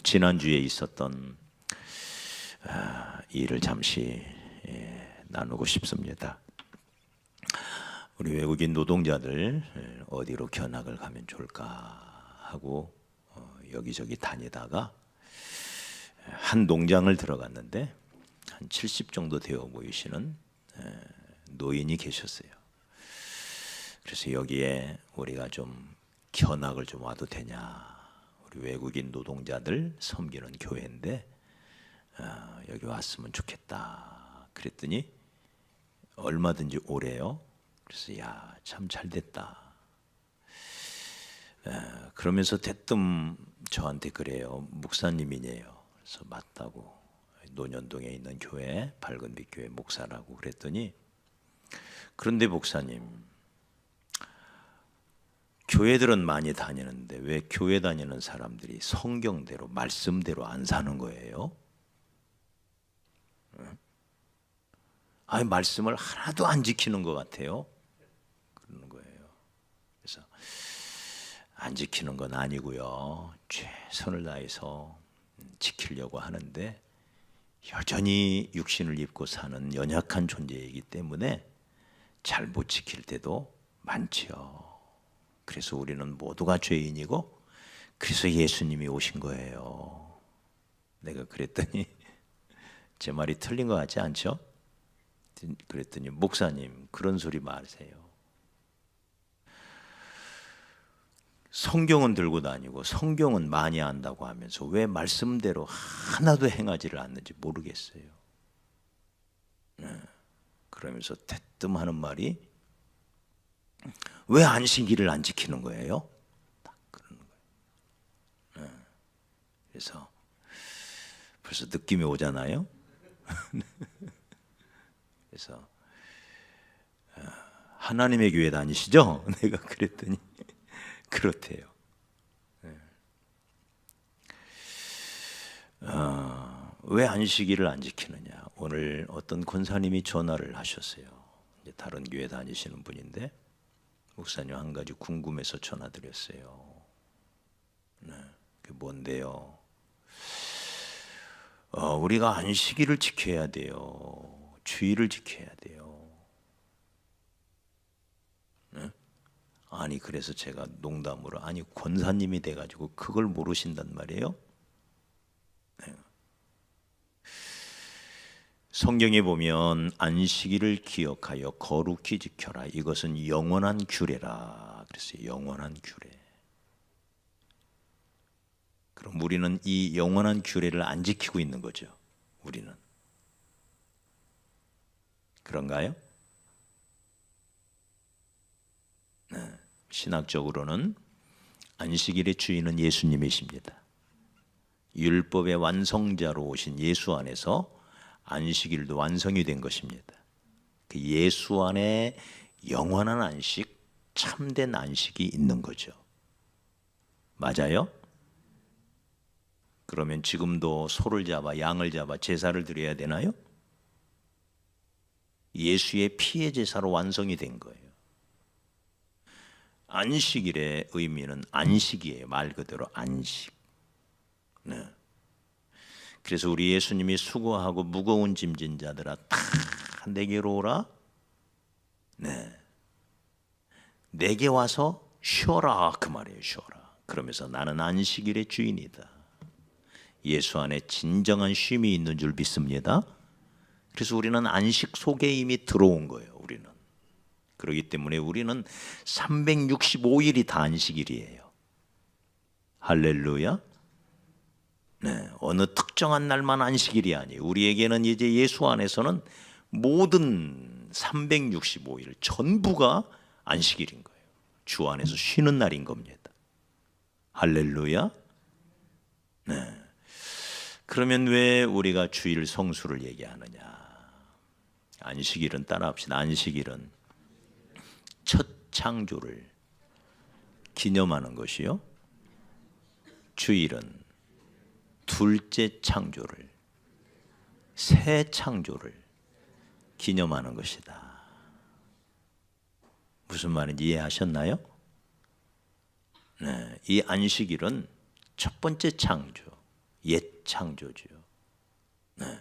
지난주에 있었던 일을 잠시 나누고 싶습니다. 우리 외국인 노동자들 어디로 견학을 가면 좋을까 하고 여기저기 다니다가 한 농장을 들어갔는데 한 70 정도 되어 보이시는 노인이 계셨어요. 그래서 여기에 우리가 좀 견학을 좀 와도 되냐, 우리 외국인 노동자들 섬기는 교회인데 여기 왔으면 좋겠다 그랬더니 얼마든지 오래요. 그래서 야, 참 잘됐다. 그러면서 대뜸 저한테 그래요. 목사님이네요. 그래서 맞다고, 논현동에 있는 교회 밝은빛 교회 목사라고 그랬더니, 그런데 목사님, 교회들은 많이 다니는데 왜 교회 다니는 사람들이 성경대로 말씀대로 안 사는 거예요? 아니, 말씀을 하나도 안 지키는 것 같아요. 그러는 거예요. 그래서 안 지키는 건 아니고요, 최선을 다해서 지키려고 하는데 여전히 육신을 입고 사는 연약한 존재이기 때문에 잘 못 지킬 때도 많지요. 그래서 우리는 모두가 죄인이고 그래서 예수님이 오신 거예요. 내가 그랬더니 제 말이 틀린 것 같지 않죠? 그랬더니 목사님, 그런 소리 마세요. 성경은 들고 다니고 성경은 많이 안다고 하면서 왜 말씀대로 하나도 행하지를 않는지 모르겠어요. 그러면서 대뜸 하는 말이, 왜 안식일을 안 지키는 거예요? 딱 그러는 거예요. 그래서 벌써 느낌이 오잖아요. 그래서 하나님의 교회 다니시죠? 내가 그랬더니 그렇대요. 왜 안식일을 안 지키느냐? 오늘 어떤 권사님이 전화를 하셨어요. 이제 다른 교회 다니시는 분인데, 목사님 한 가지 궁금해서 전화드렸어요. 그게 뭔데요? 우리가 안식일을 지켜야 돼요. 주일을 지켜야 돼요. 아니, 그래서 제가 농담으로, 아니 권사님이 돼가지고 그걸 모르신단 말이에요? 성경에 보면 안식일을 기억하여 거룩히 지켜라, 이것은 영원한 규례라 그랬어요. 영원한 규례. 그럼 우리는 이 영원한 규례를 안 지키고 있는 거죠. 우리는 그런가요? 신학적으로는 안식일의 주인은 예수님이십니다. 율법의 완성자로 오신 예수 안에서 안식일도 완성이 된 것입니다. 그 예수 안에 영원한 안식, 참된 안식이 있는 거죠. 맞아요? 그러면 지금도 소를 잡아 양을 잡아 제사를 드려야 되나요? 예수의 피의 제사로 완성이 된 거예요. 안식일의 의미는 안식이에요. 말 그대로 안식. 그래서 우리 예수님이 수고하고 무거운 짐진 자들아 다 내게로 오라. 내게 와서 쉬어라, 그 말이에요. 쉬어라. 그러면서 나는 안식일의 주인이다. 예수 안에 진정한 쉼이 있는 줄 믿습니다. 그래서 우리는 안식 속에 이미 들어온 거예요. 우리는. 그렇기 때문에 우리는 365일이 다 안식일이에요. 할렐루야. 어느 특정한 날만 안식일이 아니에요. 우리에게는 이제 예수 안에서는 모든 365일 전부가 안식일인 거예요. 주 안에서 쉬는 날인 겁니다. 할렐루야. 그러면 왜 우리가 주일 성수를 얘기하느냐? 안식일은 따라합시다. 안식일은 첫 창조를 기념하는 것이요, 주일은 둘째 창조를, 새 창조를 기념하는 것이다. 무슨 말인지 이해하셨나요? 이 안식일은 첫 번째 창조, 옛 창조죠. 네.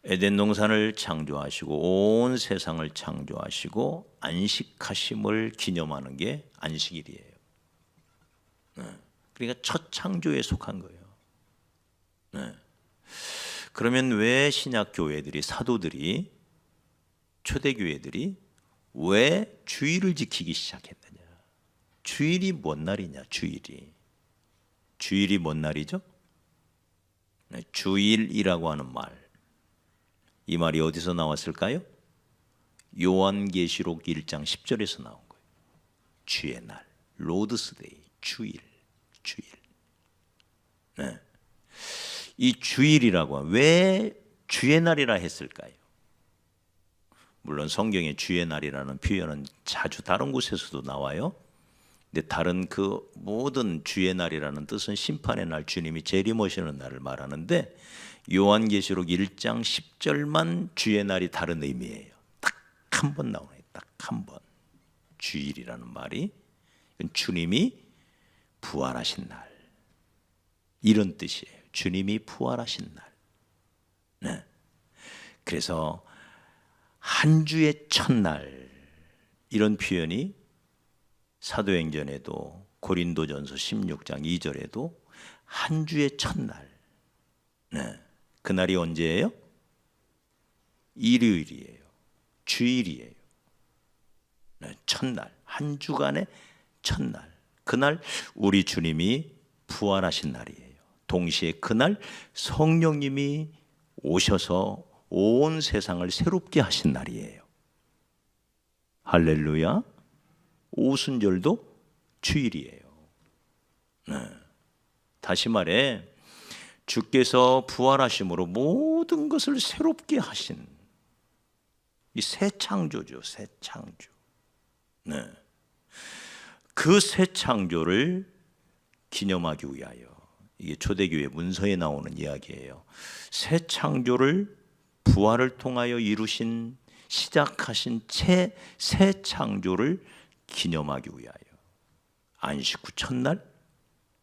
에덴 동산을 창조하시고 온 세상을 창조하시고 안식하심을 기념하는 게 안식일이에요. 네. 그러니까 첫 창조에 속한 거예요. 네. 그러면 왜 신약 교회들이, 사도들이, 초대교회들이 왜 주일을 지키기 시작했느냐? 주일이 뭔 날이냐? 주일이 뭔 날이죠? 네. 주일이라고 하는 말, 이 말이 어디서 나왔을까요? 요한계시록 1장 10절에서 나온 거예요. 주의 날, 로드스데이, 주일. 네. 이 주일이라고 왜 주의 날이라 했을까요? 물론 성경에 주의 날이라는 표현은 자주 다른 곳에서도 나와요. 근데 다른 그 모든 주의 날이라는 뜻은 심판의 날, 주님이 재림하시는 날을 말하는데 요한계시록 1장 10절만 주의 날이 다른 의미예요. 딱 한 번 나오네요. 딱 한 번. 주일이라는 말이 주님이 부활하신 날, 이런 뜻이에요. 주님이 부활하신 날. 네. 그래서 한 주의 첫날, 이런 표현이 사도행전에도 고린도전서 16장 2절에도 한 주의 첫날. 네. 그날이 언제예요? 일요일이에요. 주일이에요. 네. 첫날, 한 주간의 첫날. 그날 우리 주님이 부활하신 날이에요. 동시에 그날 성령님이 오셔서 온 세상을 새롭게 하신 날이에요. 할렐루야. 오순절도 주일이에요. 네. 다시 말해 주께서 부활하심으로 모든 것을 새롭게 하신 이 새 창조죠. 새 창조. 네. 그 새 창조를 기념하기 위하여, 이게 초대교회 문서에 나오는 이야기예요. 새 창조를 부활을 통하여 이루신, 시작하신 새 창조를 기념하기 위하여 안식 후 첫날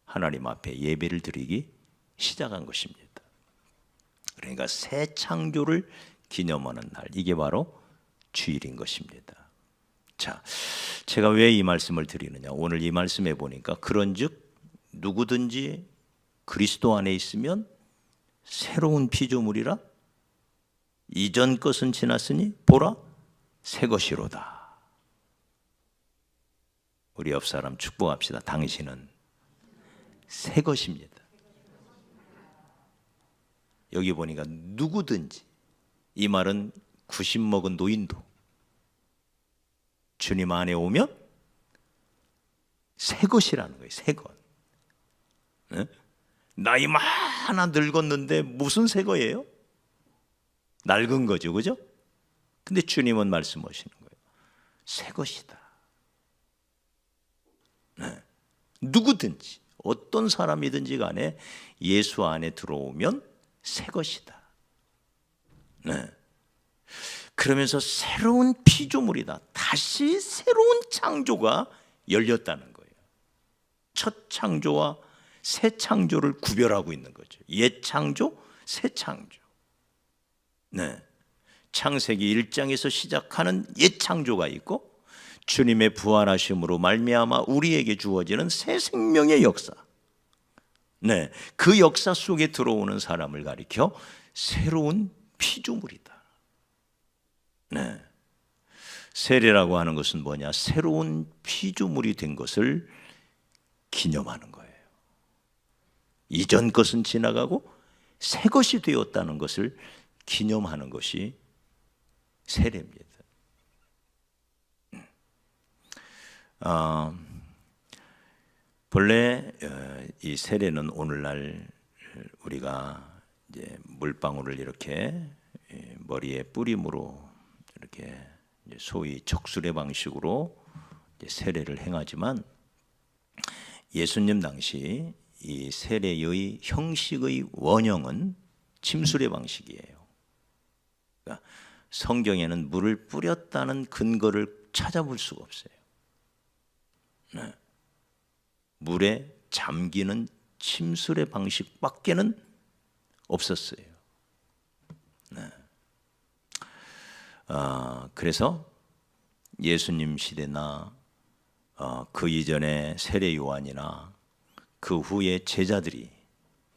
하나님 앞에 예배를 드리기 시작한 것입니다. 그러니까 새 창조를 기념하는 날, 이게 바로 주일인 것입니다. 자, 제가 왜 이 말씀을 드리느냐? 오늘 이 말씀에 보니까 그런즉 누구든지 그리스도 안에 있으면 새로운 피조물이라, 이전 것은 지났으니 보라 새 것이로다. 우리 옆 사람 축복합시다. 당신은 새 것입니다. 여기 보니까 누구든지, 이 말은 90 먹은 노인도 주님 안에 오면 새 것이라는 거예요. 새 것. 네? 나이 많아 늙었는데 무슨 새 거예요? 낡은 거죠, 그죠? 근데 주님은 말씀하시는 거예요. 새 것이다. 네. 누구든지, 어떤 사람이든지 간에 예수 안에 들어오면 새 것이다. 네. 그러면서 새로운 피조물이다. 다시 새로운 창조가 열렸다는 거예요. 첫 창조와 새 창조를 구별하고 있는 거죠. 옛 창조, 새 창조. 네. 창세기 1장에서 시작하는 옛 창조가 있고, 주님의 부활하심으로 말미암아 우리에게 주어지는 새 생명의 역사. 네. 그 역사 속에 들어오는 사람을 가리켜 새로운 피조물이다. 네. 세례라고 하는 것은 뭐냐? 새로운 피조물이 된 것을 기념하는 거예요. 이전 것은 지나가고 새 것이 되었다는 것을 기념하는 것이 세례입니다. 본래 이 세례는 오늘날 우리가 이제 물방울을 이렇게 머리에 뿌림으로 이렇게 소위 적수례 방식으로 세례를 행하지만, 예수님 당시 이 세례의 형식의 원형은 침수례 방식이에요. 그러니까 성경에는 물을 뿌렸다는 근거를 찾아볼 수가 없어요. 네. 물에 잠기는 침술의 방식밖에는 없었어요. 그래서 예수님 시대나 그 이전에 세례 요한이나 그 후에 제자들이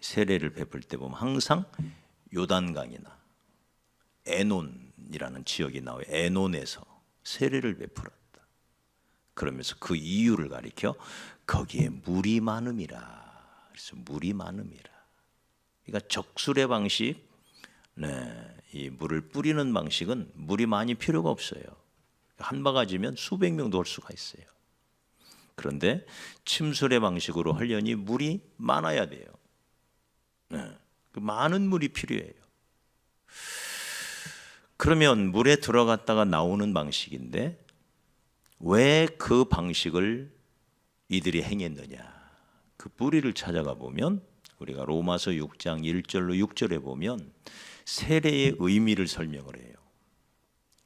세례를 베풀 때 보면 항상 요단강이나 에논이라는 지역이 나와요. 에논에서 세례를 베풀었다. 그러면서 그 이유를 가리켜 거기에 물이 많음이라. 그래서 물이 많음이라. 그러니까 적술의 방식, 이 물을 뿌리는 방식은 물이 많이 필요가 없어요. 한 바가지면 수백 명도 올 수가 있어요. 그런데 침술의 방식으로 하려니 물이 많아야 돼요. 많은 물이 필요해요. 그러면 물에 들어갔다가 나오는 방식인데 왜 그 방식을 이들이 행했느냐? 그 뿌리를 찾아가 보면 우리가 로마서 6장 1절로 6절에 보면 세례의 의미를 설명을 해요.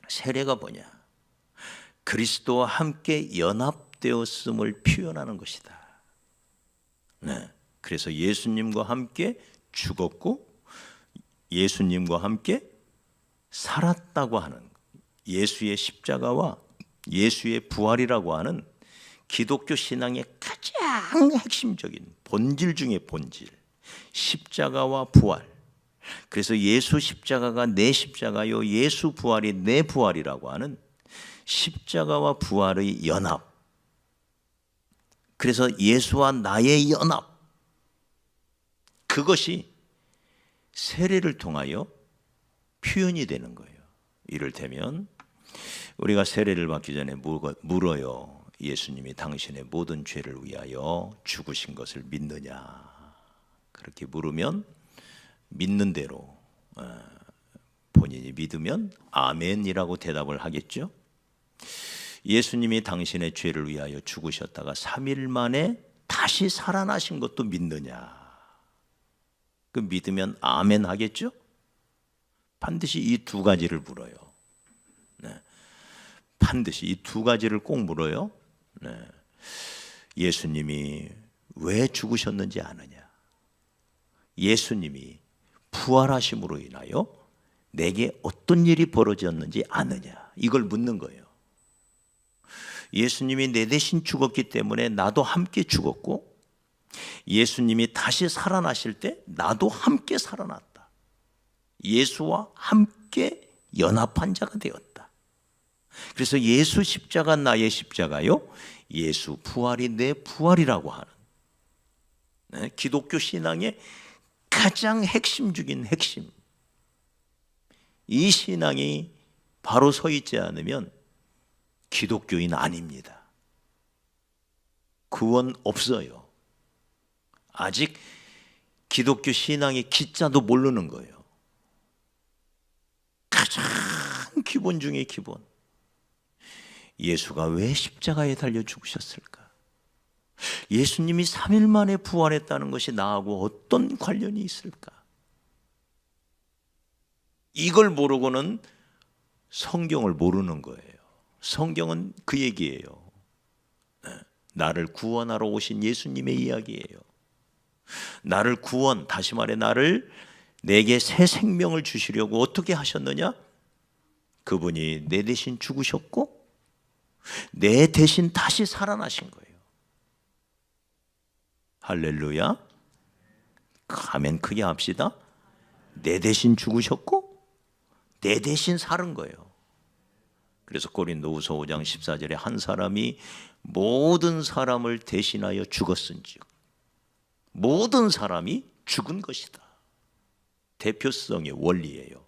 세례가 뭐냐? 그리스도와 함께 연합되었음을 표현하는 것이다. 그래서 예수님과 함께 죽었고 예수님과 함께 살았다고 하는 예수의 십자가와 예수의 부활이라고 하는 기독교 신앙의 가장 핵심적인 본질 중의 본질, 십자가와 부활. 그래서 예수 십자가가 내 십자가요, 예수 부활이 내 부활이라고 하는 십자가와 부활의 연합. 그래서 예수와 나의 연합, 그것이 세례를 통하여 표현이 되는 거예요. 이를테면 우리가 세례를 받기 전에 물어요. 예수님이 당신의 모든 죄를 위하여 죽으신 것을 믿느냐? 그렇게 물으면 믿는 대로 본인이 믿으면 아멘이라고 대답을 하겠죠. 예수님이 당신의 죄를 위하여 죽으셨다가 3일 만에 다시 살아나신 것도 믿느냐? 그 믿으면 아멘 하겠죠. 반드시 이 두 가지를 물어요. 반드시 이 두 가지를 꼭 물어요. 예수님이 왜 죽으셨는지 아느냐? 예수님이 부활하심으로 인하여 내게 어떤 일이 벌어졌는지 아느냐? 이걸 묻는 거예요. 예수님이 내 대신 죽었기 때문에 나도 함께 죽었고 예수님이 다시 살아나실 때 나도 함께 살아났다. 예수와 함께 연합한 자가 되었다. 그래서 예수 십자가 나의 십자가요, 예수 부활이 내 부활이라고 하는 기독교 신앙의 가장 핵심적인 핵심. 이 신앙이 바로 서 있지 않으면 기독교인 아닙니다. 구원 없어요. 아직 기독교 신앙의 기자도 모르는 거예요. 가장 기본 중에 기본. 예수가 왜 십자가에 달려 죽으셨을까? 예수님이 3일 만에 부활했다는 것이 나하고 어떤 관련이 있을까? 이걸 모르고는 성경을 모르는 거예요. 성경은 그 얘기예요. 나를 구원하러 오신 예수님의 이야기예요. 나를 구원, 다시 말해 내게 새 생명을 주시려고 어떻게 하셨느냐? 그분이 내 대신 죽으셨고 내 대신 다시 살아나신 거예요. 할렐루야. 아멘 크게 합시다. 내 대신 죽으셨고 내 대신 살은 거예요. 그래서 고린도후서 5장 14절에 한 사람이 모든 사람을 대신하여 죽었은즉 모든 사람이 죽은 것이다. 대표성의 원리예요.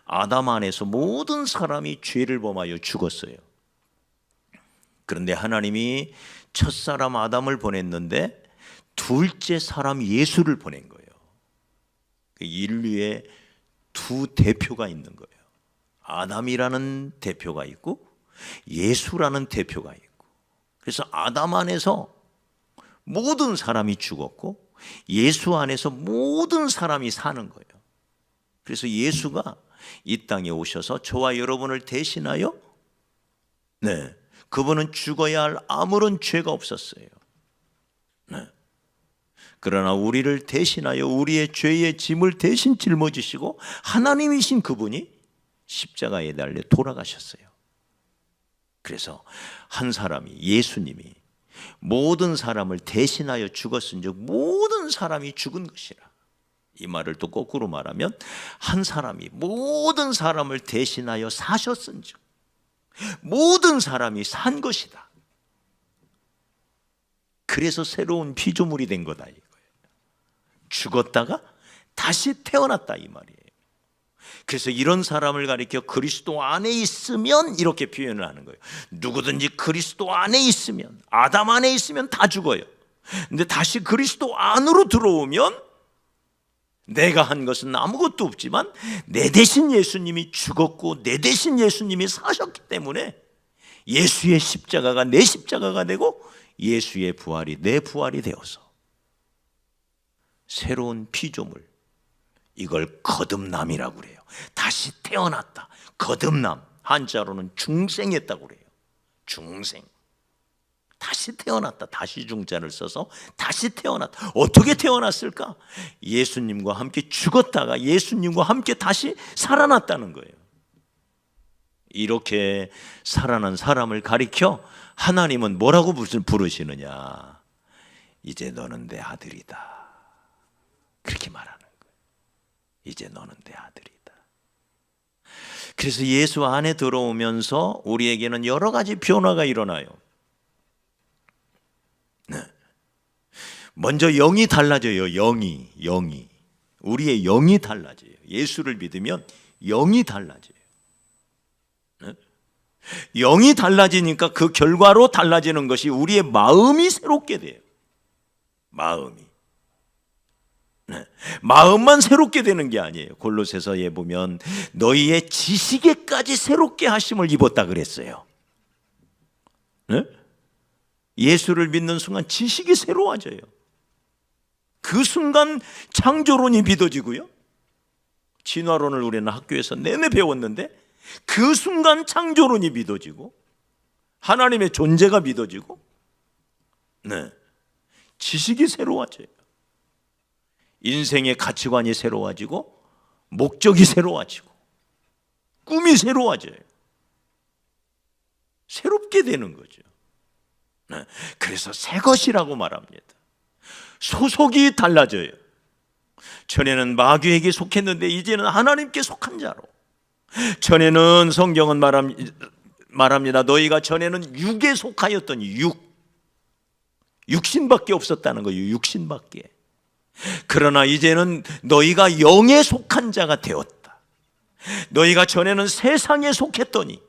아담 안에서 모든 사람이 죄를 범하여 죽었어요. 그런데 하나님이 첫사람 아담을 보냈는데 둘째 사람 예수를 보낸 거예요. 인류의 두 대표가 있는 거예요. 아담이라는 대표가 있고 예수라는 대표가 있고. 그래서 아담 안에서 모든 사람이 죽었고 예수 안에서 모든 사람이 사는 거예요. 그래서 예수가 이 땅에 오셔서 저와 여러분을 대신하여 그분은 죽어야 할 아무런 죄가 없었어요. 그러나 우리를 대신하여 우리의 죄의 짐을 대신 짊어지시고 하나님이신 그분이 십자가에 달려 돌아가셨어요. 그래서 한 사람이, 예수님이 모든 사람을 대신하여 죽었은즉 모든 사람이 죽은 것이라. 이 말을 또 거꾸로 말하면 한 사람이 모든 사람을 대신하여 사셨은즉 모든 사람이 산 것이다. 그래서 새로운 피조물이 된 거다 이거예요. 죽었다가 다시 태어났다 이 말이에요. 그래서 이런 사람을 가리켜 그리스도 안에 있으면 이렇게 표현을 하는 거예요. 누구든지 그리스도 안에 있으면, 아담 안에 있으면 다 죽어요. 근데 다시 그리스도 안으로 들어오면 내가 한 것은 아무것도 없지만 내 대신 예수님이 죽었고 내 대신 예수님이 사셨기 때문에 예수의 십자가가 내 십자가가 되고 예수의 부활이 내 부활이 되어서 새로운 피조물, 이걸 거듭남이라고 그래요. 다시 태어났다. 거듭남, 한자로는 중생했다고 그래요. 중생. 다시 태어났다. 다시 중자를 써서 다시 태어났다. 어떻게 태어났을까? 예수님과 함께 죽었다가 예수님과 함께 다시 살아났다는 거예요. 이렇게 살아난 사람을 가리켜 하나님은 뭐라고 부르시느냐? 이제 너는 내 아들이다. 그렇게 말하는 거예요. 이제 너는 내 아들이다. 그래서 예수 안에 들어오면서 우리에게는 여러 가지 변화가 일어나요. 먼저 영이 달라져요. 영이 우리의 영이 달라져요. 예수를 믿으면 영이 달라져요. 영이 달라지니까 그 결과로 달라지는 것이 우리의 마음이 새롭게 돼요. 마음만 새롭게 되는 게 아니에요. 골로새서에 보면 너희의 지식에까지 새롭게 하심을 입었다 그랬어요. 예수를 믿는 순간 지식이 새로워져요. 그 순간 창조론이 믿어지고요. 진화론을 우리는 학교에서 내내 배웠는데 그 순간 창조론이 믿어지고 하나님의 존재가 믿어지고 지식이 새로워져요. 인생의 가치관이 새로워지고 목적이 새로워지고 꿈이 새로워져요. 새롭게 되는 거죠. 그래서 새 것이라고 말합니다. 소속이 달라져요. 전에는 마귀에게 속했는데 이제는 하나님께 속한 자로. 전에는 성경은 말합니다. 너희가 전에는 육에 속하였더니 육신밖에 없었다는 거예요. 육신밖에. 그러나 이제는 너희가 영에 속한 자가 되었다. 너희가 전에는 세상에 속했더니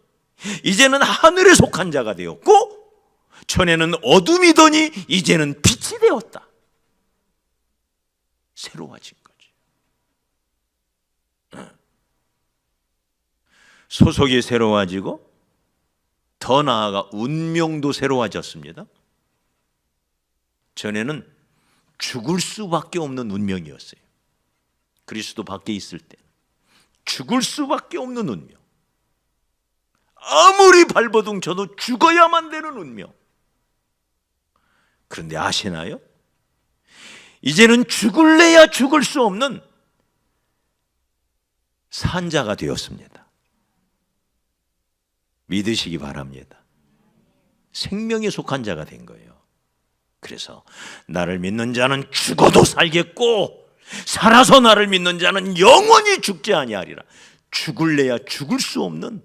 이제는 하늘에 속한 자가 되었고 전에는 어둠이더니 이제는 빛이 되었다. 새로워진 거죠. 소속이 새로워지고 더 나아가 운명도 새로워졌습니다. 전에는 죽을 수밖에 없는 운명이었어요. 그리스도 밖에 있을 때 죽을 수밖에 없는 운명. 아무리 발버둥 쳐도 죽어야만 되는 운명. 그런데 아시나요? 이제는 죽을래야 죽을 수 없는 산자가 되었습니다. 믿으시기 바랍니다. 생명에 속한 자가 된 거예요. 그래서 나를 믿는 자는 죽어도 살겠고 살아서 나를 믿는 자는 영원히 죽지 아니하리라. 죽을래야 죽을 수 없는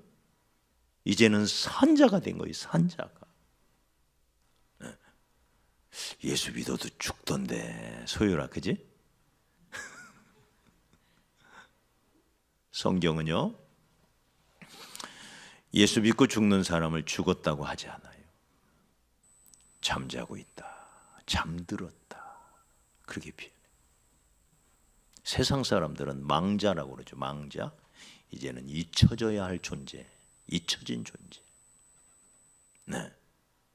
이제는 산자가 된 거예요. 산자가. 예수 믿어도 죽던데 소유라, 그지? 성경은요 예수 믿고 죽는 사람을 죽었다고 하지 않아요. 잠자고 있다, 잠들었다, 그렇게 표현해요. 세상 사람들은 망자라고 그러죠. 망자. 이제는 잊혀져야 할 존재, 잊혀진 존재.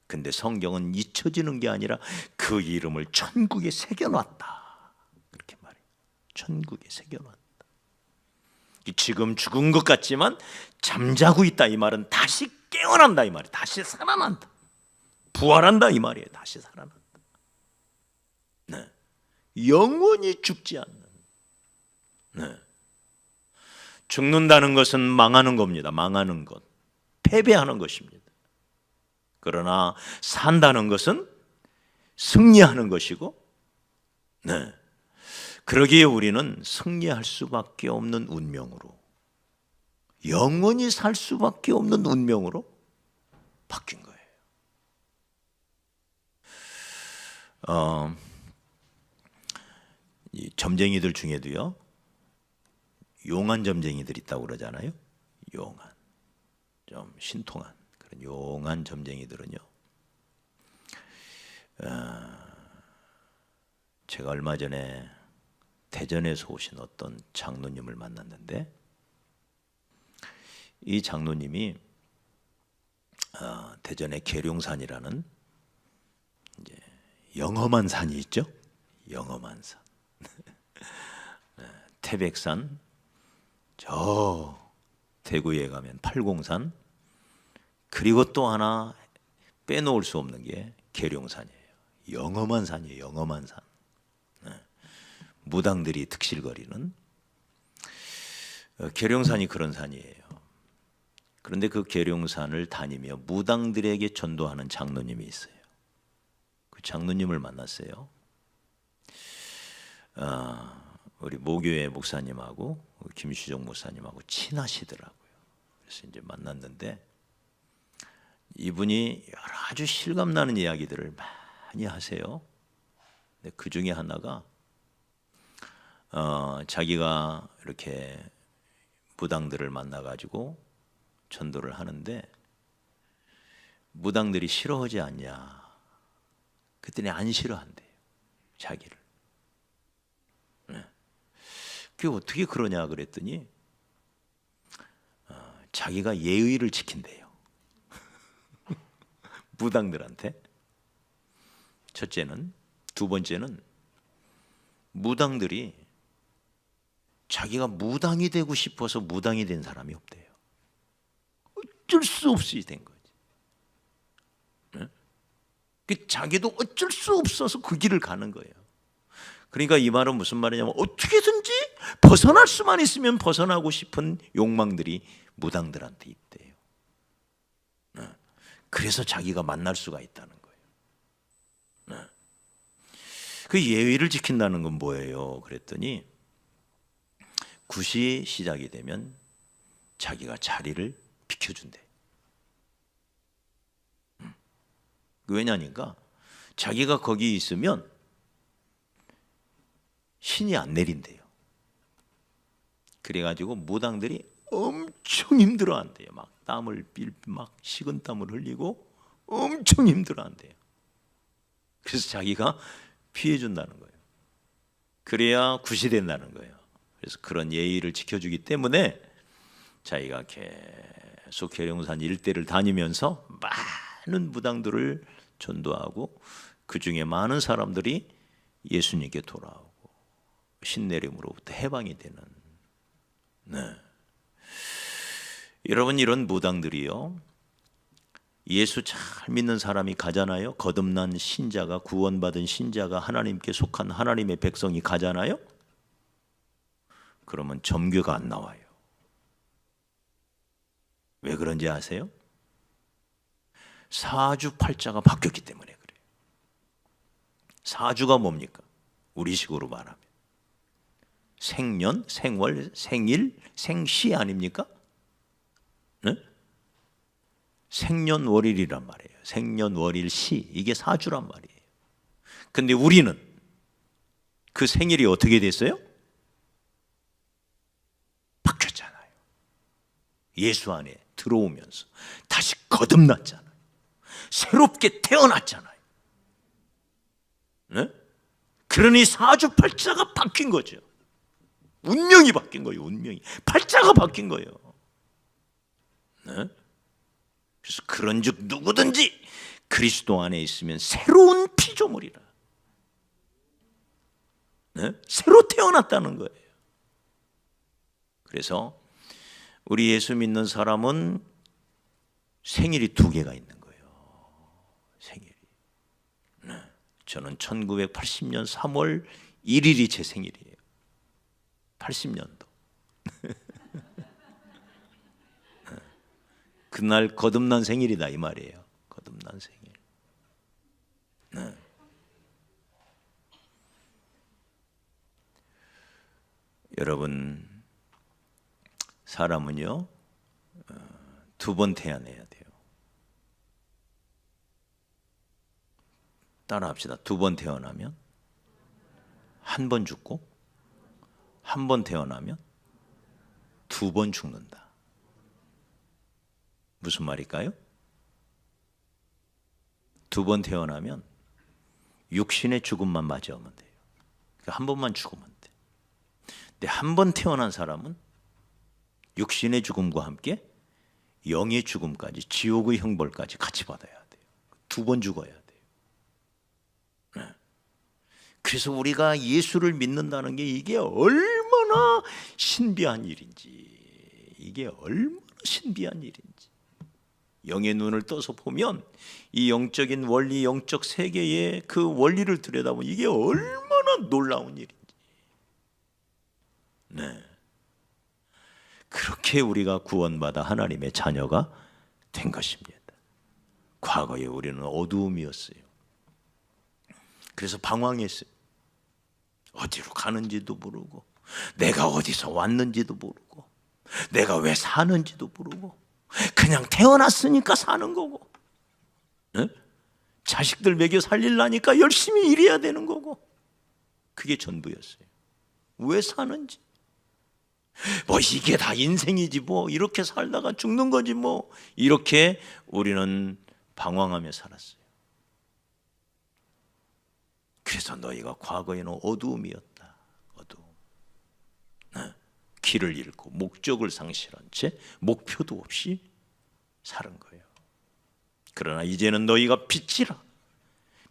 근데 성경은 잊혀지는 게 아니라 그 이름을 천국에 새겨놨다, 그렇게 말해요. 천국에 새겨놨다. 지금 죽은 것 같지만 잠자고 있다, 이 말은 다시 깨어난다 이 말이에요. 다시 살아난다, 부활한다 이 말이에요. 다시 살아난다. 영원히 죽지 않는. 네. 죽는다는 것은 망하는 겁니다. 망하는 것, 패배하는 것입니다. 그러나 산다는 것은 승리하는 것이고, 네. 그러기에 우리는 승리할 수밖에 없는 운명으로, 영원히 살 수밖에 없는 운명으로 바뀐 거예요. 이 점쟁이들 중에도요, 용한 점쟁이들 있다고 그러잖아요. 용한, 좀 신통한 그런 용한 점쟁이들은요, 제가 얼마 전에 대전에서 오신 어떤 장로님을 만났는데, 이 장로님이 대전의 계룡산이라는 이제 영험한 산이 있죠. 영험한 산, 태백산, 저 대구에 가면 팔공산, 그리고 또 하나 빼놓을 수 없는 게 계룡산이에요. 영험한 산이에요. 영험한 산. 무당들이 득실거리는 계룡산이 그런 산이에요. 그런데 그 계룡산을 다니며 무당들에게 전도하는 장로님이 있어요. 그 장로님을 만났어요. 우리 모교회 목사님하고 김수정 목사님하고 친하시더라고요. 그래서 이제 만났는데, 이분이 여러 아주 실감나는 이야기들을 많이 하세요. 근데 그 중에 하나가 자기가 이렇게 무당들을 만나가지고 전도를 하는데 무당들이 싫어하지 않냐. 그랬더니 안 싫어한대요, 자기를. 네. 그게 어떻게 그러냐 그랬더니 자기가 예의를 지킨대요. 무당들한테. 첫째는. 두 번째는 무당들이 자기가 무당이 되고 싶어서 무당이 된 사람이 없대요. 어쩔 수 없이 된 거지. 네? 자기도 어쩔 수 없어서 그 길을 가는 거예요. 그러니까 이 말은 무슨 말이냐면, 어떻게든지 벗어날 수만 있으면 벗어나고 싶은 욕망들이 무당들한테 있대요. 네. 그래서 자기가 만날 수가 있다는 거예요. 네. 그 예의를 지킨다는 건 뭐예요? 그랬더니 굿이 시작이 되면 자기가 자리를 비켜준대. 왜냐니까 자기가 거기 있으면 신이 안 내린대요. 그래가지고 무당들이 엄청 힘들어한대요. 막 땀을 막 식은 땀을 흘리고 엄청 힘들어한대요. 그래서 자기가 피해준다는 거예요. 그래야 굿이 된다는 거예요. 그래서 그런 예의를 지켜주기 때문에 자기가 계속 계룡산 일대를 다니면서 많은 무당들을 전도하고, 그 중에 많은 사람들이 예수님께 돌아오고 신내림으로부터 해방이 되는. 네. 여러분, 이런 무당들이요, 예수 잘 믿는 사람이 가잖아요. 거듭난 신자가, 구원받은 신자가, 하나님께 속한 하나님의 백성이 가잖아요. 그러면 점괘가 안 나와요. 왜 그런지 아세요? 사주팔자가 바뀌었기 때문에 그래요. 사주가 뭡니까? 우리식으로 말하면 생년, 생월, 생일, 생시 아닙니까? 네? 생년월일이란 말이에요. 생년월일시, 이게 사주란 말이에요. 근데 우리는 그 생일이 어떻게 됐어요? 바뀌었잖아요. 예수 안에 들어오면서 다시 거듭났잖아요. 새롭게 태어났잖아요. 네? 그러니 사주팔자가 바뀐 거죠. 운명이 바뀐 거예요. 운명이. 팔자가 바뀐 거예요. 네? 그래서 그런즉 누구든지 그리스도 안에 있으면 새로운 피조물이라. 네? 새로 태어났다는 거예요. 그래서 우리 예수 믿는 사람은 생일이 2개가 있는 거예요. 생일이. 네. 저는 1980년 3월 1일이 제 생일이에요. 80년도. 그날 거듭난 생일이다 이 말이에요. 거듭난 생일. 네. 여러분, 사람은요 2번 태어나야 돼요. 따라합시다. 2번 태어나면 한 번 죽고, 한 번 태어나면 2번 죽는다. 무슨 말일까요? 2번 태어나면 육신의 죽음만 맞이하면 돼요. 그러니까 한 번만 죽으면 돼. 근데 한 번 태어난 사람은 육신의 죽음과 함께 영의 죽음까지, 지옥의 형벌까지 같이 받아야 돼요. 2번 죽어야 돼요. 네. 그래서 우리가 예수를 믿는다는 게 이게 얼마나 신비한 일인지, 이게 얼마나 신비한 일인지. 영의 눈을 떠서 보면 이 영적인 원리, 영적 세계의 그 원리를 들여다보면 이게 얼마나 놀라운 일인지. 네. 그렇게 우리가 구원받아 하나님의 자녀가 된 것입니다. 과거에 우리는 어두움이었어요. 그래서 방황했어요. 어디로 가는지도 모르고, 내가 어디서 왔는지도 모르고, 내가 왜 사는지도 모르고, 그냥 태어났으니까 사는 거고, 네? 자식들 먹여 살리려니까 열심히 일해야 되는 거고, 그게 전부였어요. 왜 사는지, 뭐 이게 다 인생이지, 뭐 이렇게 살다가 죽는 거지, 뭐 이렇게 우리는 방황하며 살았어요. 그래서 너희가 과거에는 어두움이었다. 어두움. 네. 길을 잃고 목적을 상실한 채 목표도 없이 사는 거예요. 그러나 이제는 너희가 빛이라.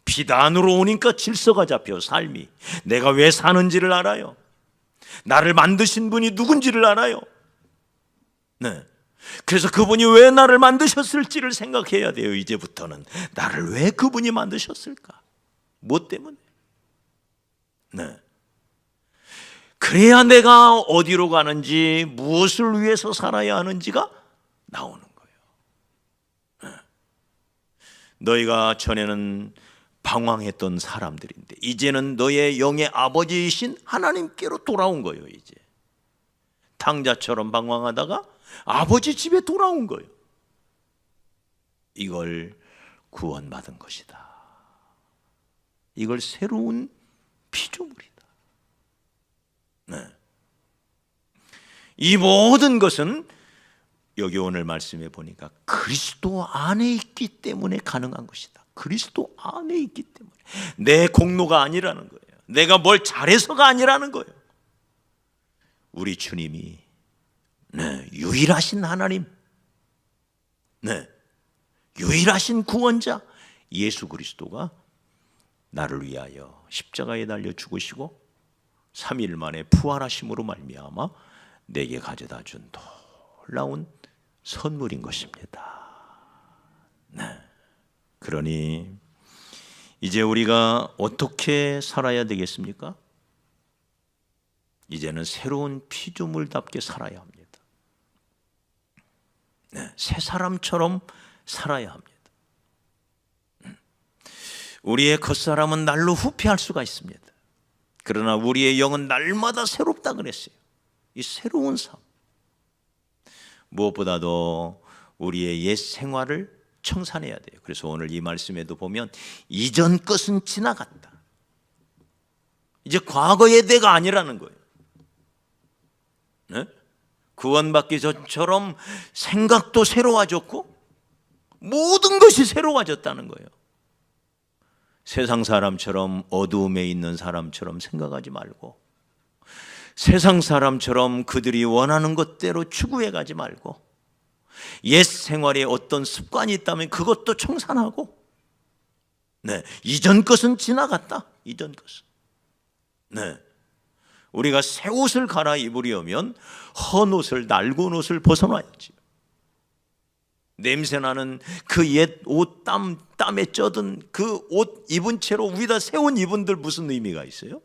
빛 안으로 오니까 질서가 잡혀. 삶이 내가 왜 사는지를 알아요. 나를 만드신 분이 누군지를 알아요. 네. 그래서 그분이 왜 나를 만드셨을지를 생각해야 돼요. 이제부터는 나를 왜 그분이 만드셨을까? 무엇 때문에? 네. 그래야 내가 어디로 가는지, 무엇을 위해서 살아야 하는지가 나오는 거예요. 네. 너희가 전에는 방황했던 사람들인데 이제는 너의 영의 아버지이신 하나님께로 돌아온 거예요. 이제 탕자처럼 방황하다가 아버지 집에 돌아온 거예요. 이걸 구원받은 것이다. 이걸 새로운 피조물이다. 네. 이 모든 것은 여기 오늘 말씀에 보니까 그리스도 안에 있기 때문에 가능한 것이다. 그리스도 안에 있기 때문에. 내 공로가 아니라는 거예요. 내가 뭘 잘해서가 아니라는 거예요. 우리 주님이 유일하신 하나님, 유일하신 구원자 예수 그리스도가 나를 위하여 십자가에 달려 죽으시고 3일 만에 부활하심으로 말미암아 내게 가져다 준 놀라운 선물인 것입니다. 네. 그러니 이제 우리가 어떻게 살아야 되겠습니까? 이제는 새로운 피조물답게 살아야 합니다. 네. 새 사람처럼 살아야 합니다. 우리의 겉사람은 날로 후패할 수가 있습니다. 그러나 우리의 영은 날마다 새롭다 그랬어요. 이 새로운 삶, 무엇보다도 우리의 옛 생활을 청산해야 돼요. 그래서 오늘 이 말씀에도 보면 이전 것은 지나갔다. 이제 과거의 때가 아니라는 거예요. 네? 구원받기 전처럼 생각도 새로워졌고 모든 것이 새로워졌다는 거예요. 세상 사람처럼 어두움에 있는 사람처럼 생각하지 말고, 세상 사람처럼 그들이 원하는 것대로 추구해 가지 말고, 옛 생활에 어떤 습관이 있다면 그것도 청산하고, 이전 것은 지나갔다. 이전 것은. 우리가 새 옷을 갈아입으려면 헌 옷을, 낡은 옷을 벗어놔야지. 냄새나는 그 옛 옷, 땀에 쪄든 그 옷 입은 채로 위에다 새 옷 입은들 무슨 의미가 있어요?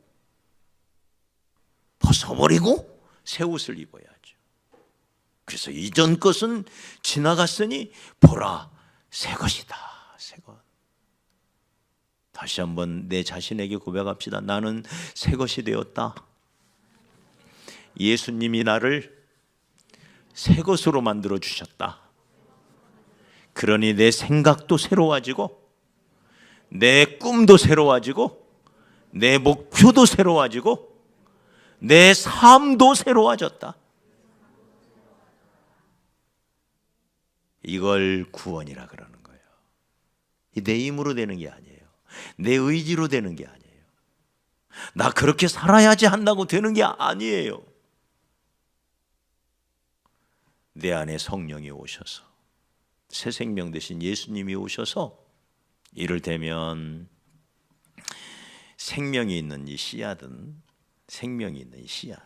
벗어버리고 새 옷을 입어야죠. 그래서 이전 것은 지나갔으니 보라, 새 것이다. 새 것. 다시 한번 내 자신에게 고백합시다. 나는 새 것이 되었다. 예수님이 나를 새 것으로 만들어 주셨다. 그러니 내 생각도 새로워지고 내 꿈도 새로워지고 내 목표도 새로워지고 내 삶도 새로워졌다. 이걸 구원이라 그러는 거예요. 내 힘으로 되는 게 아니에요. 내 의지로 되는 게 아니에요. 나 그렇게 살아야지 한다고 되는 게 아니에요. 내 안에 성령이 오셔서, 새 생명 되신 예수님이 오셔서 이를테면 생명이 있는 이 씨앗은, 생명이 있는 이 씨앗,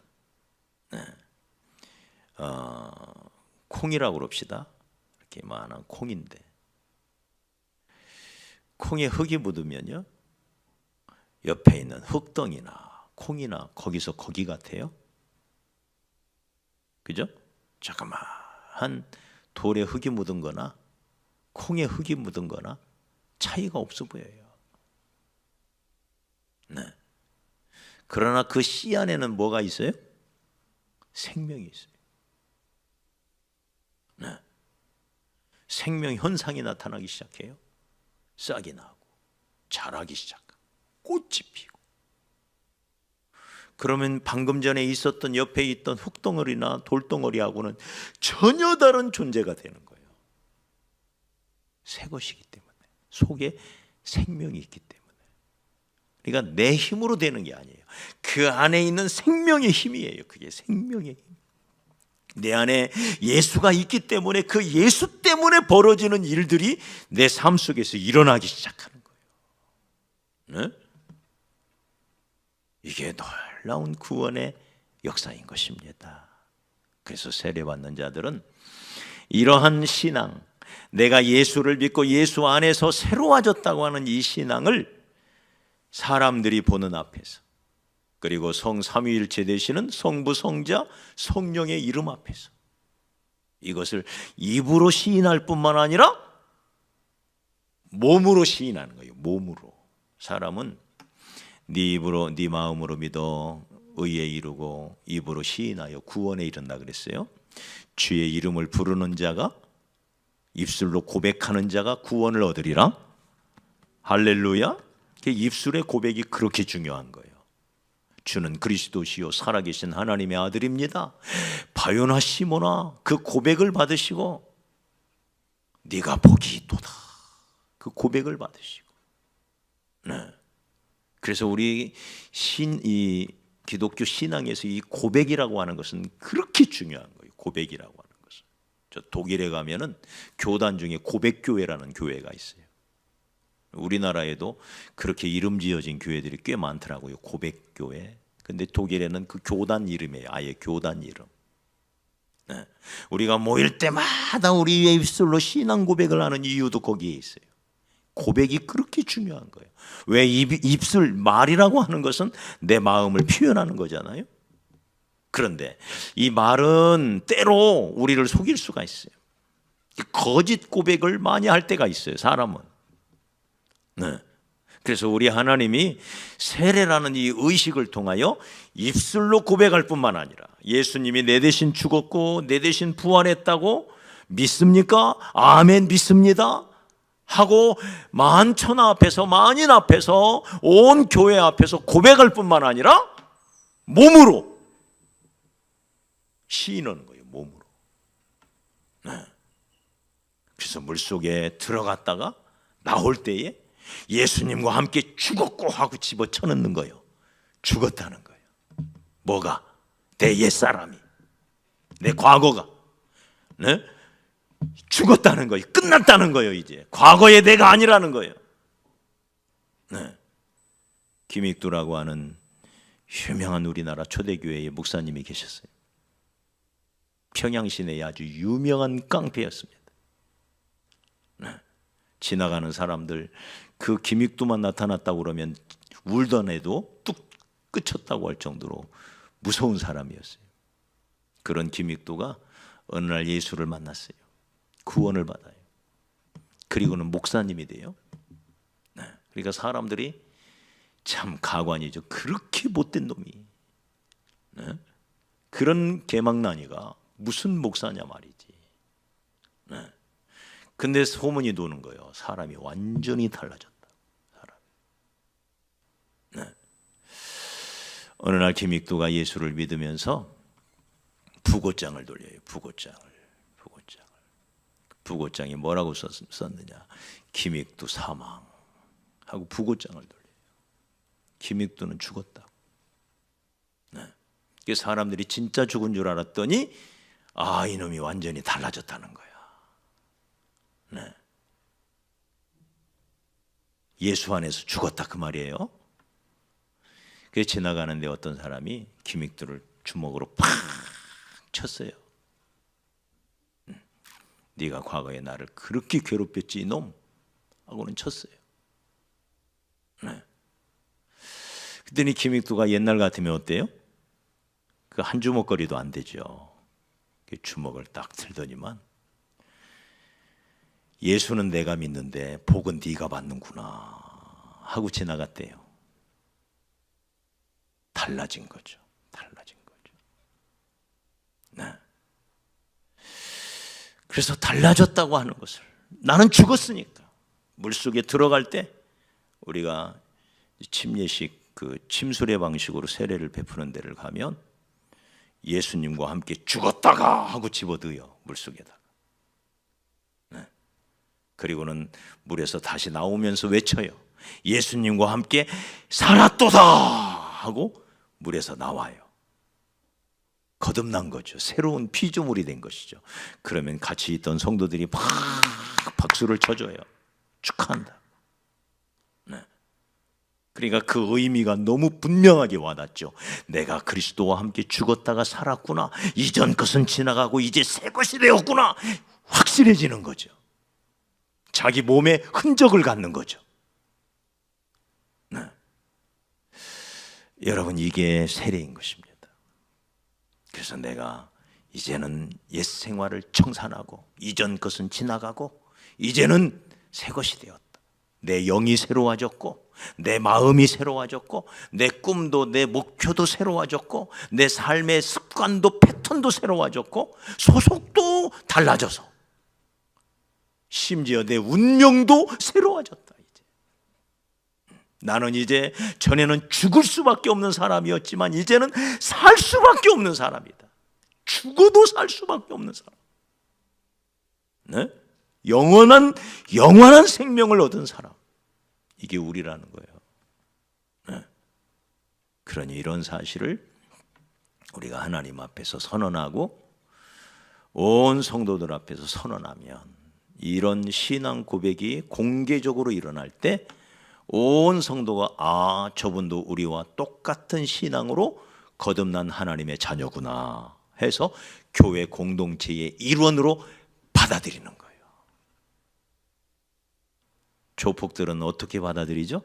콩이라고 그럽시다. 이렇게 많은 콩인데, 콩에 흙이 묻으면요, 옆에 있는 흙덩이나 콩이나 거기서 거기 같아요. 그죠? 자그마한 돌에 흙이 묻은 거나 콩에 흙이 묻은 거나 차이가 없어 보여요. 네. 그러나 그 씨 안에는 뭐가 있어요? 생명이 있어요. 네. 생명 현상이 나타나기 시작해요. 싹이 나고 자라기 시작하고 꽃이 피고. 그러면 방금 전에 있었던 옆에 있던 흙덩어리나 돌덩어리하고는 전혀 다른 존재가 되는 거예요. 새 것이기 때문에, 속에 생명이 있기 때문에. 그러니까 내 힘으로 되는 게 아니에요. 그 안에 있는 생명의 힘이에요. 그게 생명의 힘. 내 안에 예수가 있기 때문에 그 예수 때문에 벌어지는 일들이 내 삶 속에서 일어나기 시작하는 거예요. 네? 이게 놀라운 구원의 역사인 것입니다. 그래서 세례받는 자들은 이러한 신앙, 내가 예수를 믿고 예수 안에서 새로워졌다고 하는 이 신앙을 사람들이 보는 앞에서, 그리고 성삼위일체 되시는 성부, 성자, 성령의 이름 앞에서 이것을 입으로 시인할 뿐만 아니라 몸으로 시인하는 거예요. 몸으로. 사람은 네 입으로, 네 마음으로 믿어 의에 이르고 입으로 시인하여 구원에 이른다 그랬어요. 주의 이름을 부르는 자가, 입술로 고백하는 자가 구원을 얻으리라. 할렐루야. 입술의 고백이 그렇게 중요한 거예요. 주는 그리스도시요 살아계신 하나님의 아들입니다. 바요나 시모나, 그 고백을 받으시고 네가 복이 있도다, 그 고백을 받으시고. 네. 그래서 우리 이 기독교 신앙에서 이 고백이라고 하는 것은 그렇게 중요한 거예요. 고백이라고 하는 것은. 저 독일에 가면은 교단 중에 고백교회라는 교회가 있어요. 우리나라에도 그렇게 이름 지어진 교회들이 꽤 많더라고요. 고백교회. 근데 독일에는 그 교단 이름이에요. 아예 교단 이름. 네. 우리가 모일 때마다 우리의 입술로 신앙 고백을 하는 이유도 거기에 있어요. 고백이 그렇게 중요한 거예요. 왜? 입술, 말이라고 하는 것은 내 마음을 표현하는 거잖아요. 그런데 이 말은 때로 우리를 속일 수가 있어요. 거짓 고백을 많이 할 때가 있어요, 사람은. 네. 그래서 우리 하나님이 세례라는 이 의식을 통하여 입술로 고백할 뿐만 아니라 예수님이 내 대신 죽었고 내 대신 부활했다고 믿습니까? 아멘, 믿습니다 하고 만천하 앞에서, 만인 앞에서, 온 교회 앞에서 고백할 뿐만 아니라 몸으로 시인하는 거예요. 몸으로. 네. 그래서 물속에 들어갔다가 나올 때에 예수님과 함께 죽었고 하고 집어쳐넣는 거예요. 죽었다는 거예요. 뭐가? 내 옛사람이, 내 과거가, 네? 죽었다는 거예요. 끝났다는 거예요. 이제 과거의 내가 아니라는 거예요. 네. 김익두라고 하는 유명한 우리나라 초대교회의 목사님이 계셨어요. 평양 시내의 아주 유명한 깡패였습니다. 네. 지나가는 사람들 그 김익두만 나타났다고 그러면 울던 애도 뚝 그쳤다고 할 정도로 무서운 사람이었어요. 그런 김익도가 어느 날 예수를 만났어요. 구원을 받아요. 그리고는 목사님이 돼요. 그러니까 사람들이 참 가관이죠. 그렇게 못된 놈이, 그런 개망나니가 무슨 목사냐 말이지. 근데 소문이 도는 거예요. 사람이 완전히 달라졌다. 어느 날 김익도가 예수를 믿으면서 부고장을 돌려요. 부고장이 뭐라고 썼느냐? 김익도 사망하고 부고장을 돌려요. 김익도는 죽었다고. 사람들이 진짜 죽은 줄 알았더니 이놈이 완전히 달라졌다는 거야. 예수 안에서 죽었다 그 말이에요. 그래서 지나가는데 어떤 사람이 김익도를 주먹으로 팍 쳤어요. 네가 과거에 나를 그렇게 괴롭혔지 이놈 하고는 쳤어요. 그랬더니 김익도가 옛날 같으면 어때요? 그 한 주먹거리도 안 되죠. 주먹을 딱 들더니만 예수는 내가 믿는데 복은 네가 받는구나 하고 지나갔대요. 달라진 거죠. 그래서 달라졌다고 하는 것을, 나는 죽었으니까 물속에 들어갈 때 우리가 침례식 그 침수례 방식으로 세례를 베푸는 데를 가면 예수님과 함께 죽었다가 하고 집어넣어요. 물속에다가. 그리고는 물에서 다시 나오면서 외쳐요. 예수님과 함께 살았도다 하고 물에서 나와요. 거듭난 거죠. 새로운 피조물이 된 것이죠. 그러면 같이 있던 성도들이 막 박수를 쳐줘요. 축하한다. 그러니까 그 의미가 너무 분명하게 와닿죠. 내가 그리스도와 함께 죽었다가 살았구나. 이전 것은 지나가고 이제 새 것이 되었구나. 확실해지는 거죠. 자기 몸에 흔적을 갖는 거죠. 여러분, 이게 세례인 것입니다. 그래서 내가 이제는 옛 생활을 청산하고 이전 것은 지나가고 이제는 새 것이 되었다. 내 영이 새로워졌고 내 마음이 새로워졌고 내 꿈도 내 목표도 새로워졌고 내 삶의 습관도 패턴도 새로워졌고 소속도 달라져서 심지어 내 운명도 새로워졌다. 나는 이제 전에는 죽을 수밖에 없는 사람이었지만 이제는 살 수밖에 없는 사람이다. 죽어도 살 수밖에 없는 사람. 네? 영원한 생명을 얻은 사람. 이게 우리라는 거예요. 네? 그러니 이런 사실을 우리가 하나님 앞에서 선언하고 온 성도들 앞에서 선언하면 이런 신앙 고백이 공개적으로 일어날 때 온 성도가 저분도 우리와 똑같은 신앙으로 거듭난 하나님의 자녀구나 해서 교회 공동체의 일원으로 받아들이는 거예요. 조폭들은 어떻게 받아들이죠?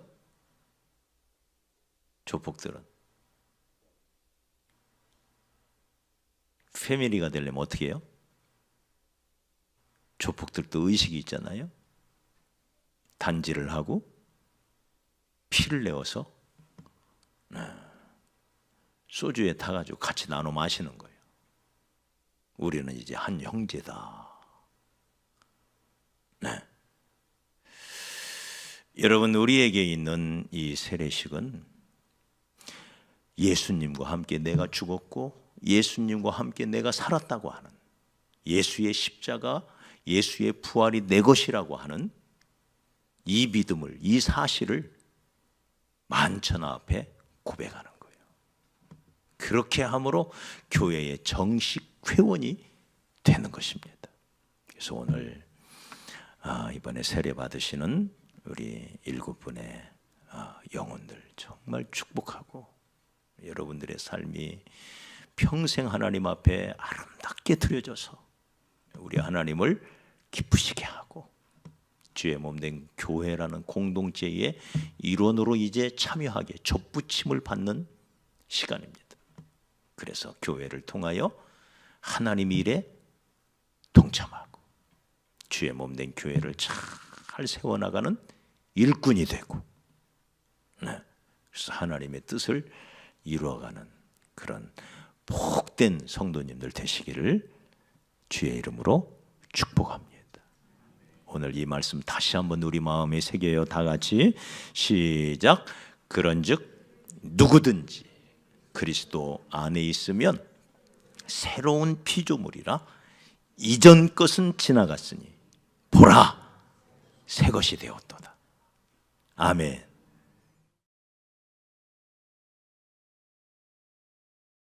조폭들은 패밀리가 되려면 어떻게 해요? 조폭들도 의식이 있잖아요. 단지를 하고 피를 내어서 소주에 타가지고 같이 나눠 마시는 거예요. 우리는 이제 한 형제다. 네. 여러분, 우리에게 있는 이 세례식은 예수님과 함께 내가 죽었고 예수님과 함께 내가 살았다고 하는, 예수의 십자가, 예수의 부활이 내 것이라고 하는 이 믿음을, 이 사실을 만천하 앞에 고백하는 거예요. 그렇게 함으로 교회의 정식 회원이 되는 것입니다. 그래서 오늘 이번에 세례 받으시는 우리 7분의 영혼들 정말 축복하고 여러분들의 삶이 평생 하나님 앞에 아름답게 드려져서 우리 하나님을 기쁘시게 하고 주의 몸된 교회라는 공동체의 일원으로 이제 참여하게 접붙임을 받는 시간입니다. 그래서 교회를 통하여 하나님 일에 동참하고 주의 몸 된 교회를 잘 세워나가는 일꾼이 되고, 그래서 하나님의 뜻을 이루어가는 그런 복된 성도님들 되시기를 주의 이름으로 축복합니다. 오늘 이 말씀 다시 한번 우리 마음에 새겨요. 다 같이 시작. 그런즉 누구든지 그리스도 안에 있으면 새로운 피조물이라 이전 것은 지나갔으니 보라 새 것이 되었도다. 아멘.